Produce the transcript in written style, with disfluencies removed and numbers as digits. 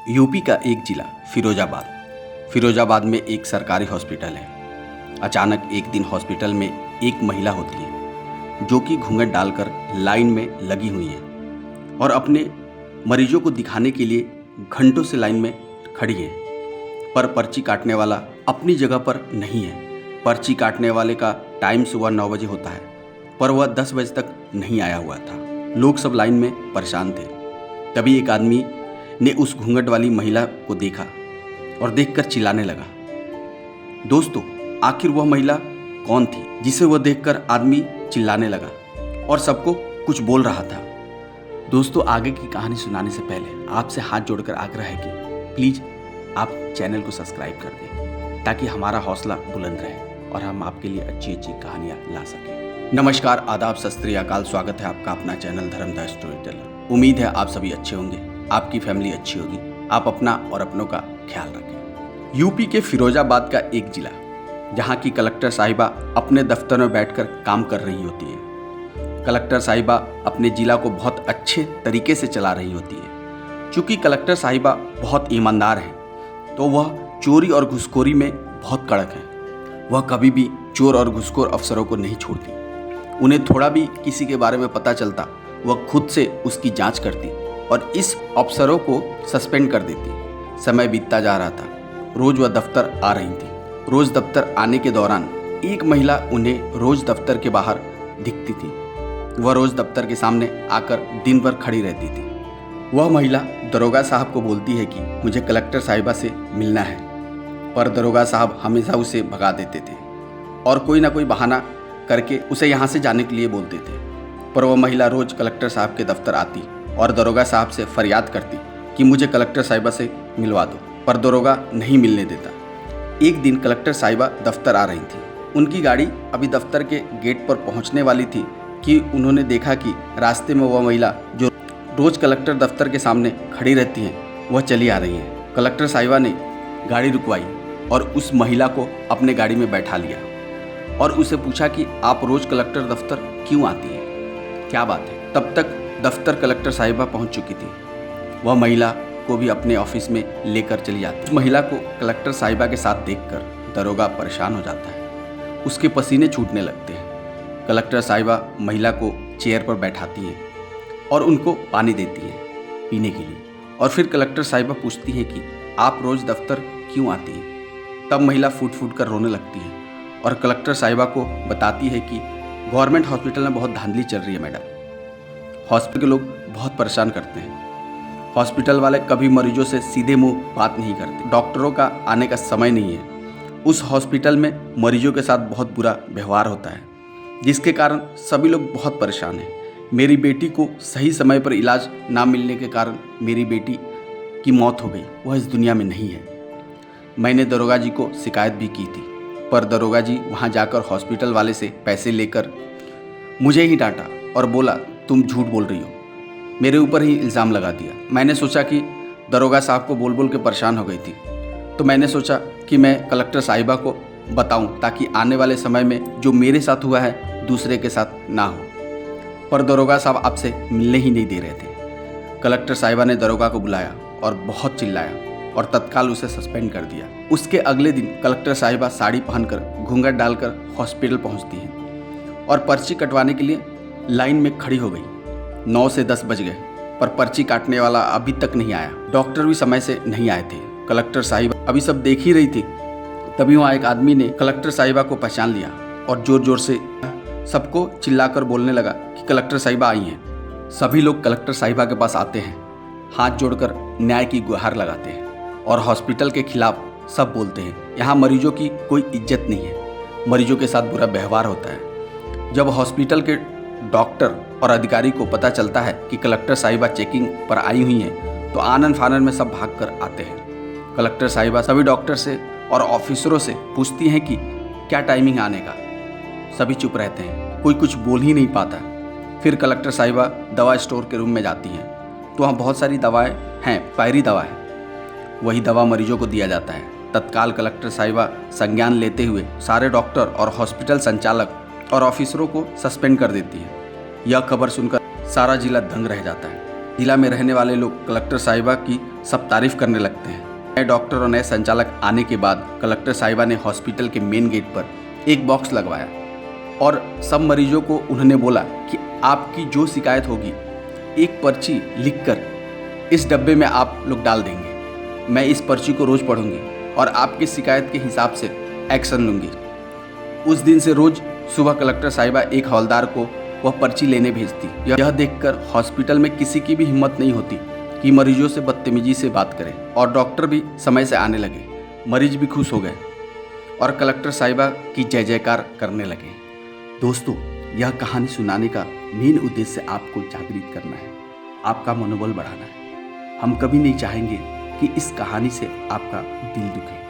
UP का एक जिला फिरोजाबाद में एक सरकारी हॉस्पिटल है। अचानक एक दिन हॉस्पिटल में एक महिला होती है जो कि घूंघट डालकर लाइन में लगी हुई है और अपने मरीजों को दिखाने के लिए घंटों से लाइन में खड़ी है। पर पर्ची काटने वाला अपनी जगह पर नहीं है। पर्ची काटने वाले का टाइम सुबह 9 बजे होता है, पर वह 10 बजे तक नहीं आया हुआ था। लोग सब लाइन में परेशान थे। तभी एक आदमी ने उस घूंघट वाली महिला को देखा और देखकर चिल्लाने लगा। दोस्तों, आखिर वह महिला कौन थी जिसे वह देखकर आदमी चिल्लाने लगा और सबको कुछ बोल रहा था? दोस्तों, आगे की कहानी सुनाने से पहले आपसे हाथ जोड़कर आग्रह है कि प्लीज़ आप चैनल को सब्सक्राइब कर दें ताकि हमारा हौसला बुलंद रहे और हम आपके लिए अच्छी अच्छी कहानियाँ ला सकें। नमस्कार, आदाब, सत श्री अकाल। स्वागत है आपका अपना चैनल धर्म द स्टोरी टेलर। उम्मीद है आप सभी अच्छे होंगे, आपकी फैमिली अच्छी होगी, आप अपना और अपनों का ख्याल रखें। यूपी के फिरोजाबाद का एक जिला, जहाँ की कलेक्टर साहिबा अपने दफ्तर में बैठकर काम कर रही होती है। कलेक्टर साहिबा अपने जिला को बहुत अच्छे तरीके से चला रही होती है। चूँकि कलेक्टर साहिबा बहुत ईमानदार हैं, तो वह चोरी और घुसखोरी में बहुत कड़क है। वह कभी भी चोर और घुसखोर अफसरों को नहीं छोड़ती। उन्हें थोड़ा भी किसी के बारे में पता चलता, वह खुद से उसकी जांच करती और इस अफसरों को सस्पेंड कर देती। समय बीतता जा रहा था। रोज वह दफ्तर आ रही थी। रोज दफ्तर आने के दौरान एक महिला उन्हें रोज दफ्तर के बाहर दिखती थी। वह रोज दफ्तर के सामने आकर दिन भर खड़ी रहती थी। वह महिला दरोगा साहब को बोलती है कि मुझे कलेक्टर साहिबा से मिलना है, पर दरोगा साहब हमेशा उसे भगा देते थे और कोई ना कोई बहाना करके उसे यहाँ से जाने के लिए बोलते थे। पर वह महिला रोज कलेक्टर साहब के दफ्तर आती और दरोगा साहब से फरियाद करती कि मुझे कलेक्टर साहिबा से मिलवा दो, पर दरोगा नहीं मिलने देता। एक दिन कलेक्टर साहिबा दफ्तर आ रही थी। उनकी गाड़ी अभी दफ्तर के गेट पर पहुंचने वाली थी कि उन्होंने देखा कि रास्ते में वह महिला जो रोज कलेक्टर दफ्तर के सामने खड़ी रहती हैं, वह चली आ रही है। कलेक्टर साहिबा ने गाड़ी रुकवाई और उस महिला को अपने गाड़ी में बैठा लिया और उसे पूछा कि आप रोज कलेक्टर दफ्तर क्यों आती हैं, क्या बात है? तब तक दफ्तर कलेक्टर साहिबा पहुंच चुकी थी। वह महिला को भी अपने ऑफिस में लेकर चली जाती। उस महिला को कलेक्टर साहिबा के साथ देखकर दरोगा परेशान हो जाता है। उसके पसीने छूटने लगते हैं। कलेक्टर साहिबा महिला को चेयर पर बैठाती हैं और उनको पानी देती हैं पीने के लिए। और फिर कलेक्टर साहिबा पूछती हैं कि आप रोज़ दफ्तर क्यों आती हैं? तब महिला फूट फूट कर रोने लगती है और कलेक्टर साहिबा को बताती है कि गवर्नमेंट हॉस्पिटल में बहुत धांधली चल रही है मैडम। हॉस्पिटल के लोग बहुत परेशान करते हैं। हॉस्पिटल वाले कभी मरीजों से सीधे मुंह बात नहीं करते। डॉक्टरों का आने का समय नहीं है। उस हॉस्पिटल में मरीजों के साथ बहुत बुरा व्यवहार होता है, जिसके कारण सभी लोग बहुत परेशान हैं। मेरी बेटी को सही समय पर इलाज ना मिलने के कारण मेरी बेटी की मौत हो गई। वह इस दुनिया में नहीं है। मैंने दरोगा जी को शिकायत भी की थी, पर दरोगा जी वहाँ जाकर हॉस्पिटल वाले से पैसे लेकर मुझे ही डांटा और बोला तुम झूठ बोल रही हो। मेरे ऊपर ही इल्ज़ाम लगा दिया। मैंने सोचा कि दरोगा साहब को बोल बोल के परेशान हो गई थी, तो मैंने सोचा कि मैं कलेक्टर साहिबा को बताऊं ताकि आने वाले समय में जो मेरे साथ हुआ है दूसरे के साथ ना हो। पर दरोगा साहब आपसे मिलने ही नहीं दे रहे थे। कलेक्टर साहिबा ने दरोगा को बुलाया और बहुत चिल्लाया और तत्काल उसे सस्पेंड कर दिया। उसके अगले दिन कलेक्टर साहिबा साड़ी पहनकर घूंघट डालकर हॉस्पिटल पहुंचती हैं और पर्ची कटवाने के लिए लाइन में खड़ी हो गई। 9 से 10 बज गए, पर पर्ची काटने वाला अभी तक नहीं आया। डॉक्टर भी समय से नहीं आए थे। कलेक्टर साहिबा अभी सब देख ही रही थी। तभी वहाँ एक आदमी ने कलेक्टर साहिबा को पहचान लिया और जोर जोर से सबको चिल्लाकर बोलने लगा कि कलेक्टर साहिबा आई हैं। सभी लोग कलेक्टर साहिबा के पास आते हैं, हाथ जोड़कर न्याय की गुहार लगाते हैं और हॉस्पिटल के खिलाफ सब बोलते हैं यहाँ मरीजों की कोई इज्जत नहीं है, मरीजों के साथ बुरा व्यवहार होता है। जब हॉस्पिटल के डॉक्टर और अधिकारी को पता चलता है कि कलेक्टर साहिबा चेकिंग पर आई हुई हैं, तो आनन फानन में सब भागकर आते हैं। कलेक्टर साहिबा सभी डॉक्टर से और ऑफिसरों से पूछती हैं कि क्या टाइमिंग आने का। सभी चुप रहते हैं, कोई कुछ बोल ही नहीं पाता। फिर कलेक्टर साहिबा दवा स्टोर के रूम में जाती हैं, तो वहाँ बहुत सारी दवाएं हैं, एक्सपायरी दवा है। वही दवा मरीजों को दिया जाता है। तत्काल कलेक्टर साहिबा संज्ञान लेते हुए सारे डॉक्टर और हॉस्पिटल संचालक और ऑफिसरों को सस्पेंड कर देती है। यह खबर सुनकर सारा जिला दंग रह जाता है। जिला में रहने वाले लोग कलेक्टर साहिबा की सब तारीफ करने लगते हैं। नए डॉक्टर और नए संचालक आने के बाद कलेक्टर साहिबा ने हॉस्पिटल के मेन गेट पर एक बॉक्स लगवाया और सब मरीजों को उन्होंने बोला कि आपकी जो शिकायत होगी एक पर्ची लिखकर इस डब्बे में आप लोग डाल देंगे। मैं इस पर्ची को रोज़ पढ़ूंगी और आपकी शिकायत के हिसाब से एक्शन लूँगी। उस दिन से रोज़ सुबह कलेक्टर साहिबा एक हवलदार को वह पर्ची लेने भेजती। यह देखकर हॉस्पिटल में किसी की भी हिम्मत नहीं होती कि मरीजों से बदतमीजी से बात करें और डॉक्टर भी समय से आने लगे। मरीज भी खुश हो गए और कलेक्टर साहिबा की जय जयकार करने लगे। दोस्तों, यह कहानी सुनाने का मेन उद्देश्य आपको जागृत करना है, आपका मनोबल बढ़ाना है। हम कभी नहीं चाहेंगे कि इस कहानी से आपका दिल दुखे।